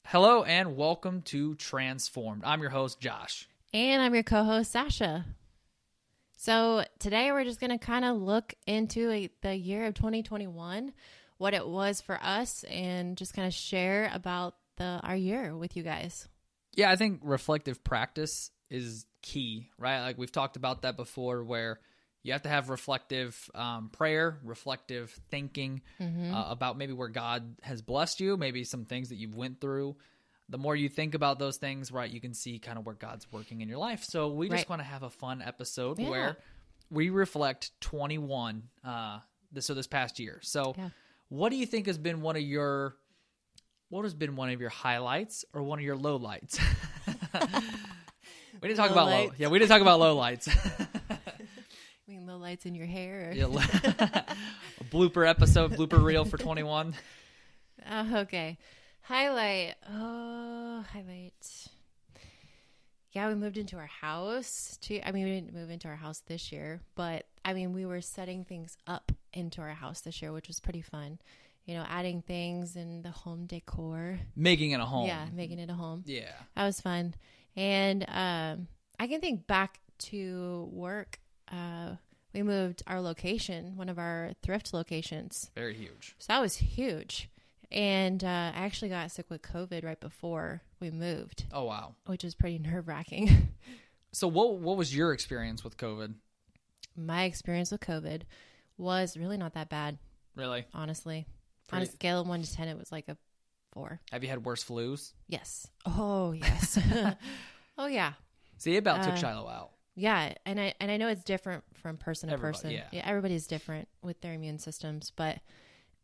Hello and welcome to Transformed. I'm your host, Josh. And I'm your co-host, Sasha. So today we're just going to kind of look into the year of 2021, what it was for us, and just kind of share about our year with you guys. Yeah, I think reflective practice is key, right? Like we've talked about that before, where you have to have reflective prayer, reflective thinking about maybe where God has blessed you, maybe some things that you've went through. The more you think about those things, right, you can see kind of where God's working in your life. So we just want to have a fun episode where we reflect 21, this past year. So what do you think has been one of your highlights or one of your lowlights? We didn't talk about we didn't talk about lowlights. I mean, lowlights in your hair. A blooper episode, blooper reel for 21. Okay. Highlight. Yeah, we moved into our house. We didn't move into our house this year, but we were setting things up into our house this year, which was pretty fun. You know, adding things in the home decor. Making it a home. Yeah, making it a home. Yeah. That was fun. And I can think back to work. We moved our location, one of our thrift locations. Very huge. So that was huge. And I actually got sick with COVID right before we moved. Oh, wow. Which was pretty nerve-wracking. So what was your experience with COVID? My experience with COVID was really not that bad. Really? Honestly. On a scale of 1 to 10, it was like a 4. Have you had worse flus? Yes. Oh, yes. Oh, yeah. See, it about took Shiloh out. Yeah, and I know it's different from person to person. Yeah, everybody's different with their immune systems, but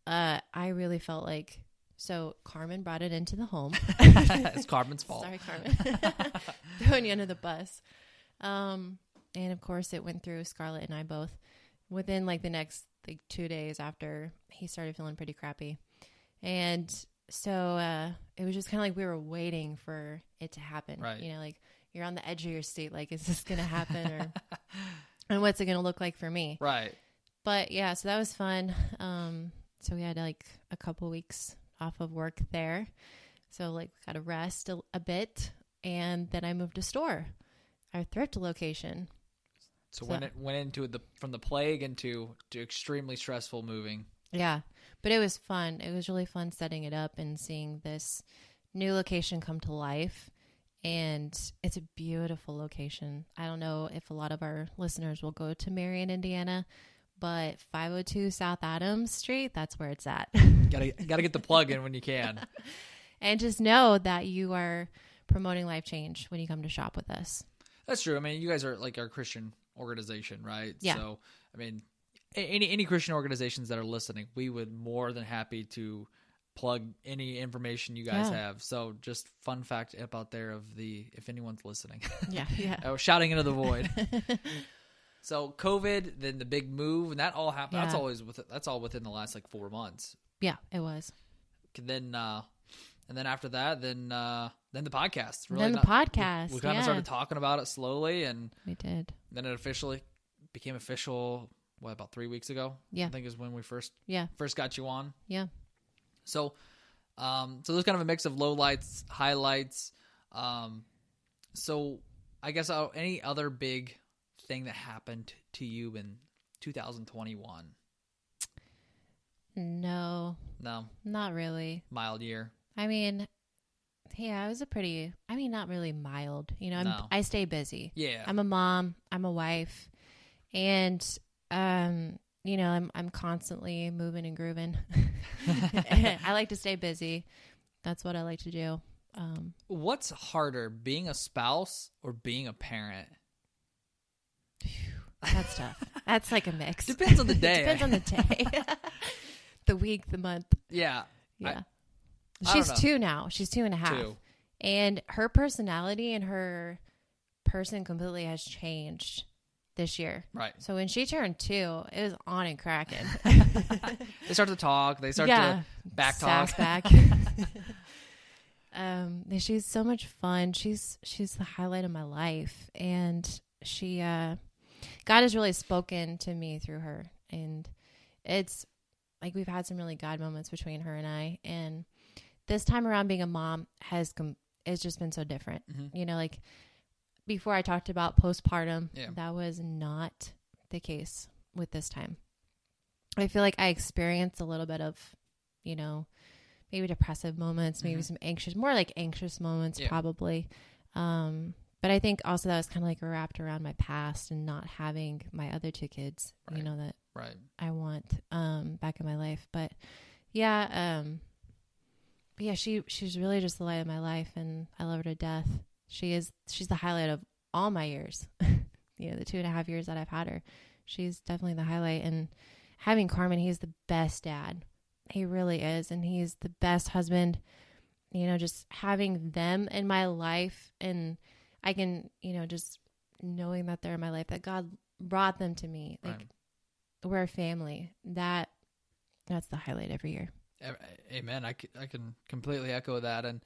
I really felt like, so Carmen brought it into the home. It's Carmen's fault. Sorry, Carmen. Throwing you under the bus. And of course it went through Scarlett and I both within like the next 2 days after he started feeling pretty crappy. And so it was just kind of like we were waiting for it to happen. Right. You know, like you're on the edge of your seat, like, is this going to happen? Or and what's it going to look like for me? Right. But yeah, so that was fun. So we had like a couple weeks off of work there. So like got to rest a bit. And then I moved to store, our thrift location. So when it went into from the plague into extremely stressful moving. Yeah, but it was fun. It was really fun setting it up and seeing this new location come to life. And it's a beautiful location. I don't know if a lot of our listeners will go to Marion, Indiana, but 502 South Adams Street, that's where it's at. Gotta get the plug in when you can. And just know that you are promoting life change when you come to shop with us. That's true. I mean, you guys are like our Christian organization, right? Yeah. So, I mean, any Christian organizations that are listening, we would more than happy to plug any information you guys have. So just fun fact about there if anyone's listening. Yeah. I was shouting into the void. So COVID, then the big move, and that all happened. Yeah. That's all within the last 4 months. Yeah, it was. Then and then after that, then the podcast. Really, then the podcast. We kind of started talking about it slowly, and we did. Then it officially became official. About 3 weeks ago? Yeah, I think is when we first got you on. Yeah. So, there's kind of a mix of lowlights, highlights. So I guess any other big thing that happened to you in 2021? No, not really. Mild year. I mean, yeah, it was not really mild. You know, I stay busy. Yeah. I'm a mom. I'm a wife. And, you know, I'm constantly moving and grooving. I like to stay busy. That's what I like to do. What's harder, being a spouse or being a parent? That's tough. That's like a mix. Depends on the day. Depends on the day. The week, the month. Yeah. Yeah. She's 2 now. She's 2.5. 2. And her personality and her person completely has changed this year. Right. So when she turned 2, it was on and cracking. They start to talk. They start to back talk. Sass back. She's so much fun. She's the highlight of my life. And she, God has really spoken to me through her. And it's like, we've had some really God moments between her and I. And this time around being a mom it's just been so different. You know, like before I talked about postpartum, that was not the case with this time. I feel like I experienced a little bit of, you know, maybe depressive moments, maybe some more like anxious moments probably. But I think also that was kind of like wrapped around my past and not having my other two kids, you know, that I want back in my life. But yeah, she's really just the light of my life, and I love her to death. She's the highlight of all my years. You know, the 2.5 years that I've had her, she's definitely the highlight. And having Carmen, he's the best dad. He really is. And he's the best husband. You know, just having them in my life, and I can, you know, just knowing that they're in my life, that God brought them to me. Like, we're a family. That's the highlight every year. Amen. I can completely echo that. And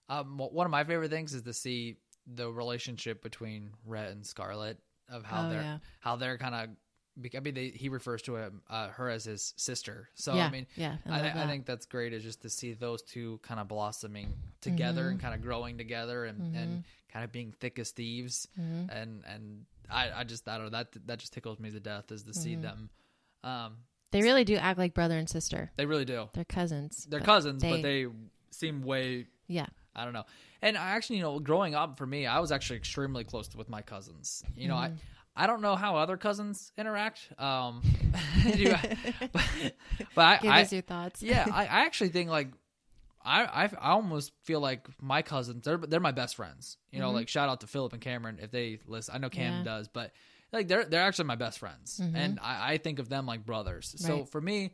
one of my favorite things is to see the relationship between Rhett and Scarlett, of how they're kind of, I mean, he refers to her as his sister. So, I mean, I think that's great, is just to see those two kind of blossoming together and kind of growing together and kind of being thick as thieves. And I don't know, that just tickles me to death, is to see them. They really do act like brother and sister. They really do. They're cousins. But they seem way, I don't know. And I actually, you know, growing up for me, I was actually extremely close with my cousins. You know, I don't know how other cousins interact. But Give us your thoughts. Yeah, I actually think, like, I almost feel like my cousins, they're my best friends. You know, like, shout out to Philip and Cameron if they listen. I know Cam does, but like they're actually my best friends, and I think of them like brothers. So for me,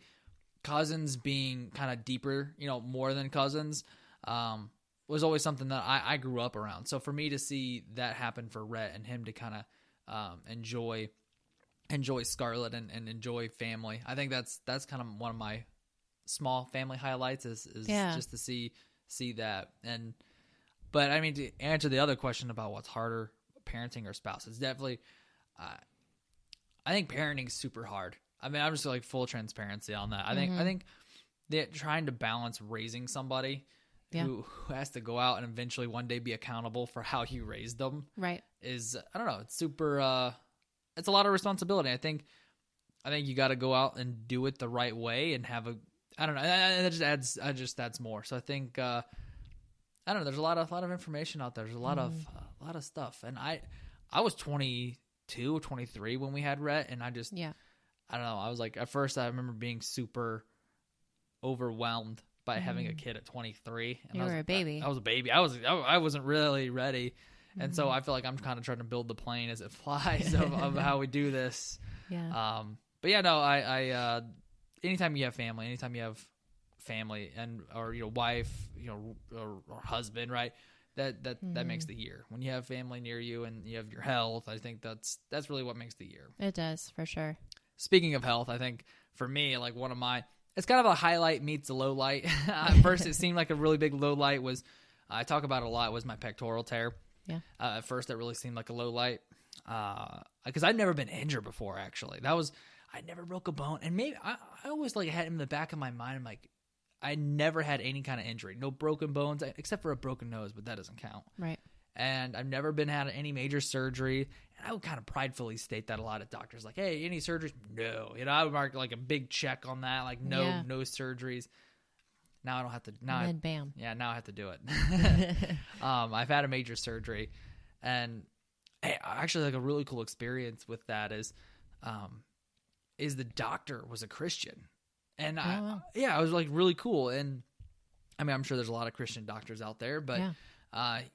cousins being kind of deeper, you know, more than cousins, was always something that I grew up around. So for me to see that happen for Rhett, and him to kind of enjoy Scarlett and enjoy family, I think that's kind of one of my small family highlights, is just to see that. But I mean, to answer the other question about what's harder, parenting or spouse, it's definitely, I think parenting is super hard. I mean, I'm just like full transparency on that. I think that trying to balance raising somebody who has to go out and eventually one day be accountable for how you raised them, is, I don't know, it's super, it's a lot of responsibility. I think you got to go out and do it the right way and have I don't know, and that just adds more. So I think, I don't know, there's a lot of information out there. There's a lot of stuff. And I was 22, 23 when we had Rhett, and I just, I don't know, I was like, at first I remember being super overwhelmed by having a kid at 23. And you were a baby. I was a baby. I wasn't really ready. And so I feel like I'm kind of trying to build the plane as it flies of how we do this. Yeah. But yeah, no, I anytime you have family, or, you know, wife, you know, or husband, right? That makes the year. When you have family near you and you have your health, I think that's really what makes the year. It does, for sure. Speaking of health, I think for me, like, it's kind of a highlight meets a low light. At first, it seemed like a really big low light was, I talk about it a lot, was my pectoral tear. Yeah. At first, that really seemed like a low light, because I'd never been injured before. Actually, I never broke a bone, and maybe I always like had in the back of my mind, I'm like, I never had any kind of injury, no broken bones, except for a broken nose, but that doesn't count. Right. And I've never had any major surgery. And I would kind of pridefully state that a lot of doctors, like, hey, any surgeries? No. You know, I would mark like a big check on that, like no surgeries. Now I don't have to. Now bam. Yeah, now I have to do it. I've had a major surgery, and actually, like, a really cool experience with that is the doctor was a Christian. And it was like really cool. And I mean, I'm sure there's a lot of Christian doctors out there, but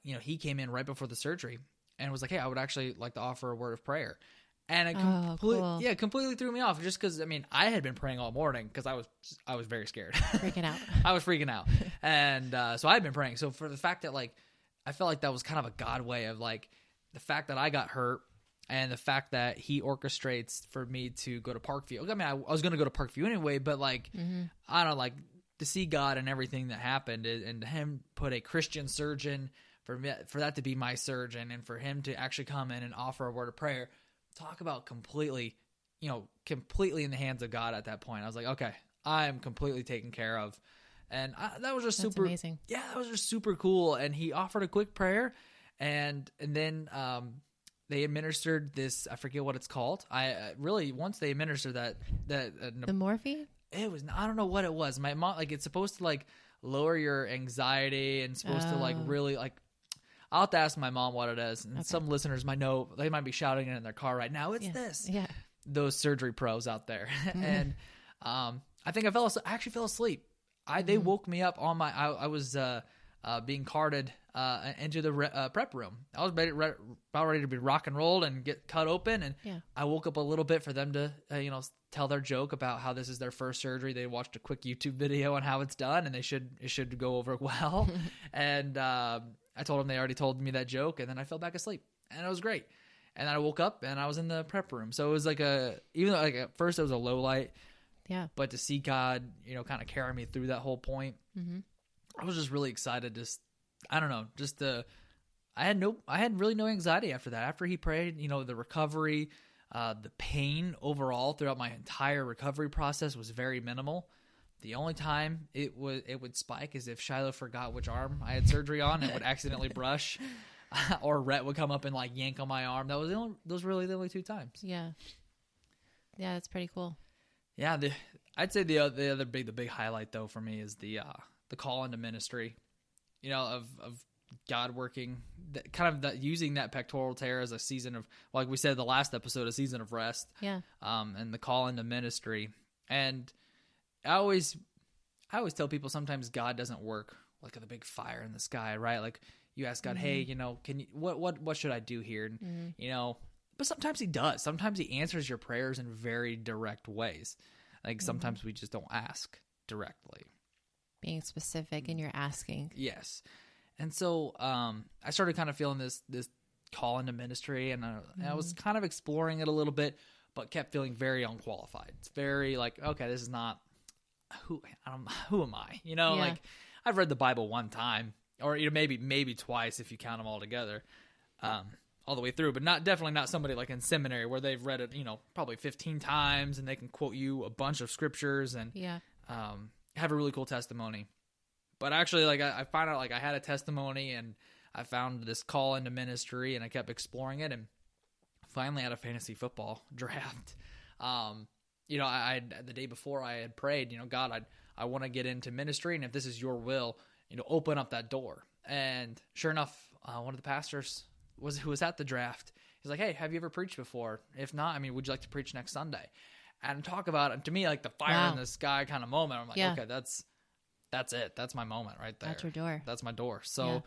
you know, he came in right before the surgery and was like, hey, I would actually like to offer a word of prayer. And it completely threw me off, just because, I mean, I had been praying all morning because I was very scared. Freaking out. I was freaking out. And so I had been praying. So for the fact that, like, I felt like that was kind of a God way of, like, the fact that I got hurt, and the fact that he orchestrates for me to go to Parkview. I mean, I was going to go to Parkview anyway, but, like, I don't know, like, to see God and everything that happened, and him put a Christian surgeon for that to be my surgeon, and for him to actually come in and offer a word of prayer. Talk about completely in the hands of God at that point. I was like, okay, I am completely taken care of. And that was just That's super amazing. Yeah, that was just super cool. And he offered a quick prayer, and then they administered this, I forget what it's called. Really, once they administered that The morphine? it was, I don't know what it was. My mom, like, it's supposed to like lower your anxiety and supposed to like really like, I'll have to ask my mom what it is. And some listeners might know, they might be shouting it in their car right now. It's this. Yeah. Those surgery pros out there. And I think I actually fell asleep. They woke me up on I was being carted into the prep room. I was about ready to be rock and rolled and get cut open. And I woke up a little bit for them to, tell their joke about how this is their first surgery. They watched a quick YouTube video on how it's done, and it should go over well. And I told them they already told me that joke, and then I fell back asleep, and it was great. And then I woke up, and I was in the prep room. So it was like even though like at first it was a low light, but to see God, kind of carry me through that whole point, I was just really excited. I had really no anxiety after that. After he prayed, the recovery, the pain overall throughout my entire recovery process was very minimal. The only time it would spike is if Shiloh forgot which arm I had surgery on and would accidentally brush, or Rhett would come up and like yank on my arm. Those were really the only two times. Yeah, that's pretty cool. Yeah, I'd say the big highlight though for me is the call into ministry, of God working, using that pectoral tear as a season of, like we said the last episode, a season of rest. Yeah. And the call into ministry. And I always tell people sometimes God doesn't work like a big fire in the sky, right? Like you ask God, hey, can you, what should I do here? And, but sometimes he does. Sometimes he answers your prayers in very direct ways. Like sometimes we just don't ask directly. Being specific in your asking. Yes. And so I started kind of feeling this call into ministry, and I was kind of exploring it a little bit, but kept feeling very unqualified. It's very like, okay, this is not who am I? Like I've read the Bible one time, or maybe twice if you count them all together, all the way through, but definitely not somebody like in seminary where they've read it, probably 15 times and they can quote you a bunch of scriptures and have a really cool testimony. But actually, like I found out, like I had a testimony, and I found this call into ministry, and I kept exploring it, and finally had a fantasy football draft. I the day before I had prayed, God, I want to get into ministry, and if this is your will, open up that door. And sure enough, one of the pastors who was at the draft, he's like, hey, have you ever preached before? If not, would you like to preach next Sunday? And talk about it, to me, like the fire in the sky kind of moment. I'm like, okay, that's it. That's my moment right there. That's your door. That's my door. So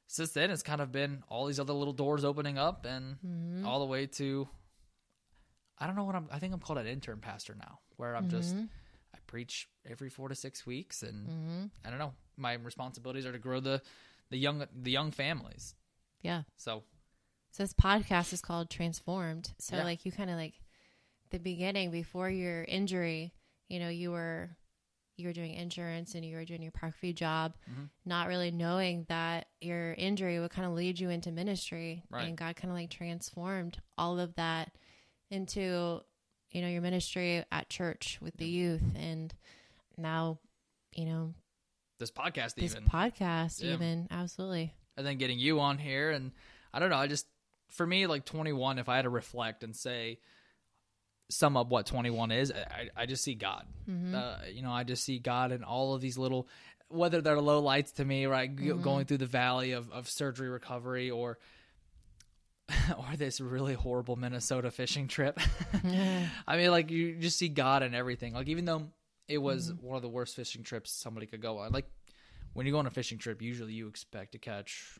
since then, it's kind of been all these other little doors opening up, and all the way to, I don't know I think I'm called an intern pastor now, where I'm I preach every 4 to 6 weeks, and I don't know, my responsibilities are to grow the young families. Yeah. So this podcast is called Transformed. So like you kind of like the beginning before your injury, you were doing insurance and you were doing your park view job, not really knowing that your injury would kind of lead you into ministry. Right. And God kind of like transformed all of that into, your ministry at church with the youth. And now, this podcast even. Absolutely. And then getting you on here. And I don't know, for me, like 21, if I had to reflect and say, sum up what 21 is, I just see God. I just see God in all of these little, whether they're low lights to me, right? Going through the valley of surgery recovery, or this really horrible Minnesota fishing trip. Like you just see God in everything. Like even though it was one of the worst fishing trips somebody could go on, like when you go on a fishing trip, usually you expect to catch,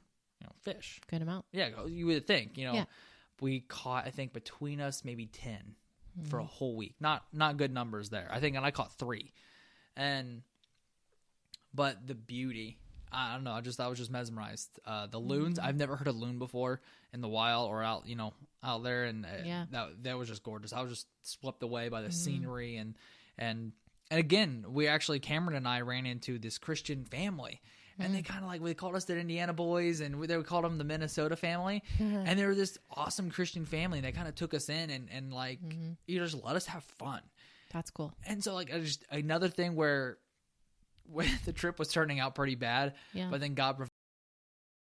fish. Good amount. Yeah, you would think, we caught, I think between us, maybe 10 for a whole week. Not good numbers there. I think, and I caught 3. But the beauty, I don't know, I was just mesmerized. The loons, I've never heard a loon before in the wild or out there, and that was just gorgeous. I was just swept away by the scenery, and again, Cameron and I ran into this Christian family. And they kind of they called us the Indiana boys, and they called them the Minnesota family. And they were this awesome Christian family. And they kind of took us in and just let us have fun. That's cool. And so just another thing where the trip was turning out pretty bad, Yeah. but then God